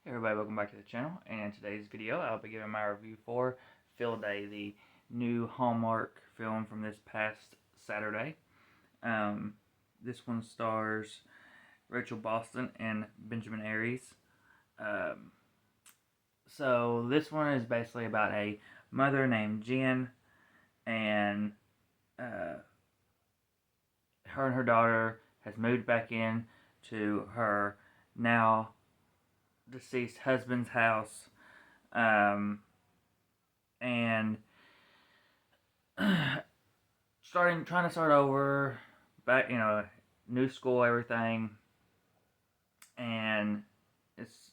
Hey everybody, welcome back to the channel. And in today's video, I'll be giving my review for Field Day, the new Hallmark film from this past Saturday. Um, this one stars Rachel Boston and Benjamin Aries. Um, so this one is basically about a mother named Jen, and uh, her and her daughter has moved back in to her now deceased husband's house. And trying to start over, back, new school, everything, and it's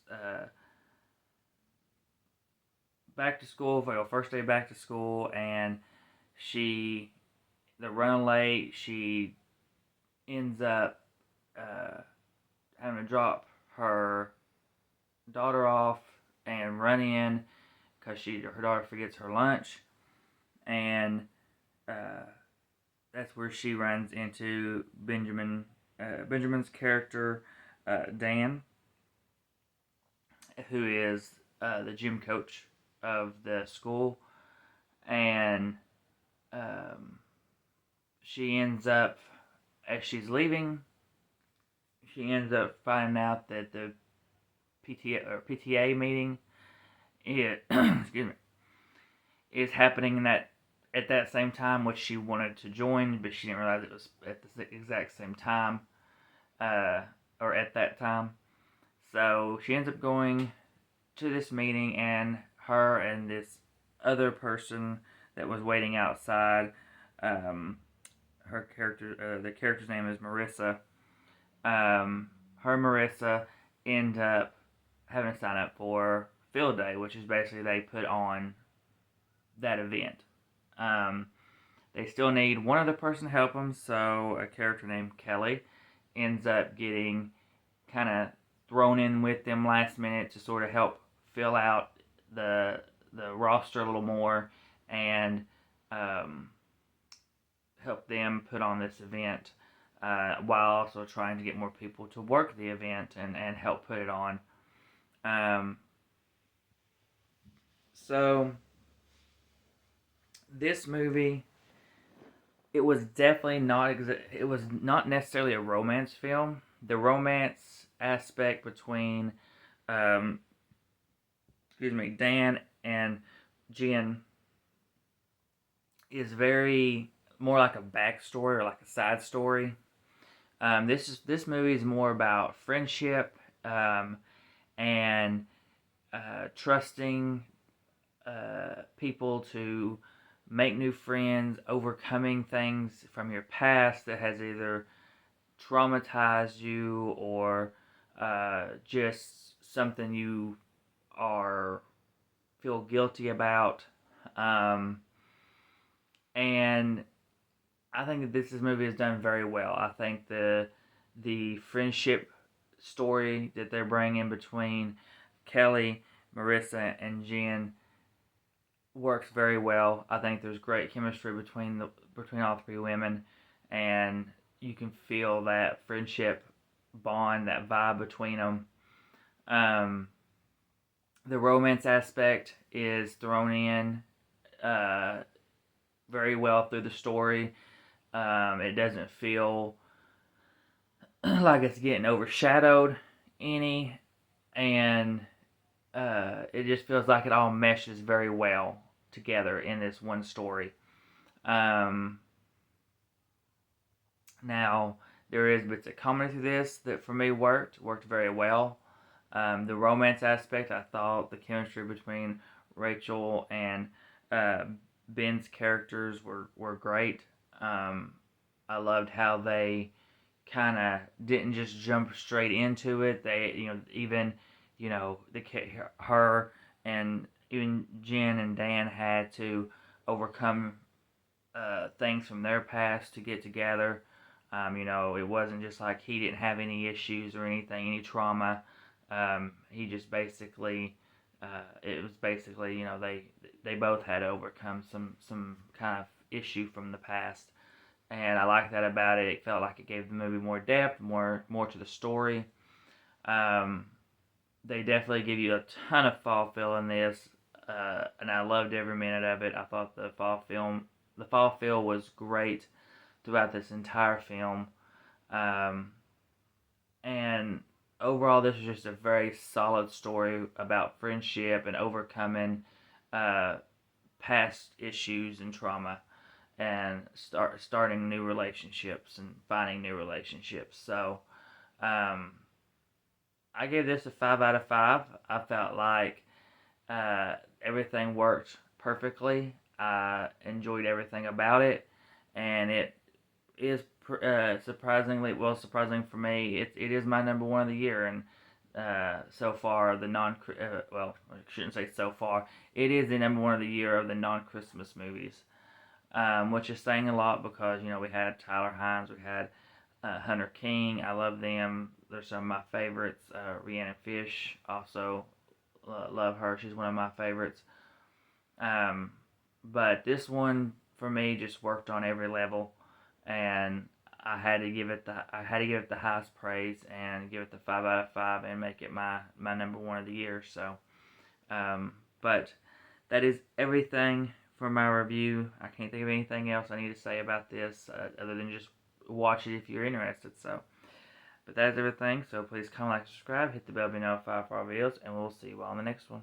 back to school for your first day back to school, and they're running late. She ends up having to drop her daughter off and run in because her daughter forgets her lunch, and uh, that's where she runs into Benjamin's character, Dan, who is the gym coach of the school, and um, she ends up, as she's leaving, she ends up finding out that the PTA meeting excuse me, is happening at that same time, which she wanted to join, but she didn't realize it was at the exact same time, uh, or at that time. So she ends up going to this meeting, and her and this other person that was waiting outside, the character's name is Marissa. Her and Marissa end up having to sign up for Field Day, which is basically they put on that event. Um, they still need one other person to help them, so a character named Kelly ends up getting kind of thrown in with them last minute to sort of help fill out the roster a little more and help them put on this event, while also trying to get more people to work the event and help put it on. Um, so this movie, it was definitely not it was not necessarily a romance film. The romance aspect between um, Dan and Jen is very more like a backstory or like a side story. This movie is more about friendship, and trusting people to make new friends, overcoming things from your past that has either traumatized you or just something you are feel guilty about. Um, and I think that this movie is done very well. I think the friendship story that they're bringing between Kelly, Marissa, and Jen works very well. I think there's great chemistry between all three women, and you can feel that friendship bond, that vibe between them. Um, the romance aspect is thrown in uh, very well through the story. It doesn't feel like it's getting overshadowed any, and it just feels like it all meshes very well together in this one story. Um, Now, there is bits of comedy to this that for me worked very well. The romance aspect, I thought the chemistry between Rachel and uh, Ben's characters were great. I loved how they kind of didn't just jump straight into it. They, even, the her and even Jen and Dan had to overcome things from their past to get together. It wasn't just like he didn't have any issues or anything, any trauma. He just basically, it was basically, they both had to overcome some kind of issue from the past, and I like that about it. It felt like it gave the movie more depth, more to the story. Um, They definitely give you a ton of fall feel in this, and I loved every minute of it. I thought the fall feel was great throughout this entire film. Um, and overall, this is just a very solid story about friendship and overcoming uh, past issues and trauma, and starting new relationships and finding new relationships. So um, I gave this a 5 out of 5. I felt like everything worked perfectly. I enjoyed everything about it, and it is surprising for me. It is my number one of the year, and so far the non well, I shouldn't say so far. It is the number one of the year of the non Christmas movies, which is saying a lot because we had Tyler Hines, we had Hunter King. I love them. They're some of my favorites. Rhiannon Fish, also love her. She's one of my favorites. Um, but this one for me just worked on every level, and I had to give it the highest praise and give it the 5 out of 5 and make it my number one of the year. So, but that is everything for my review. I can't think of anything else I need to say about this other than just watch it if you're interested. So, but that is everything. So please comment, like, subscribe, hit the bell to be notified for our videos, and we'll see you all in the next one.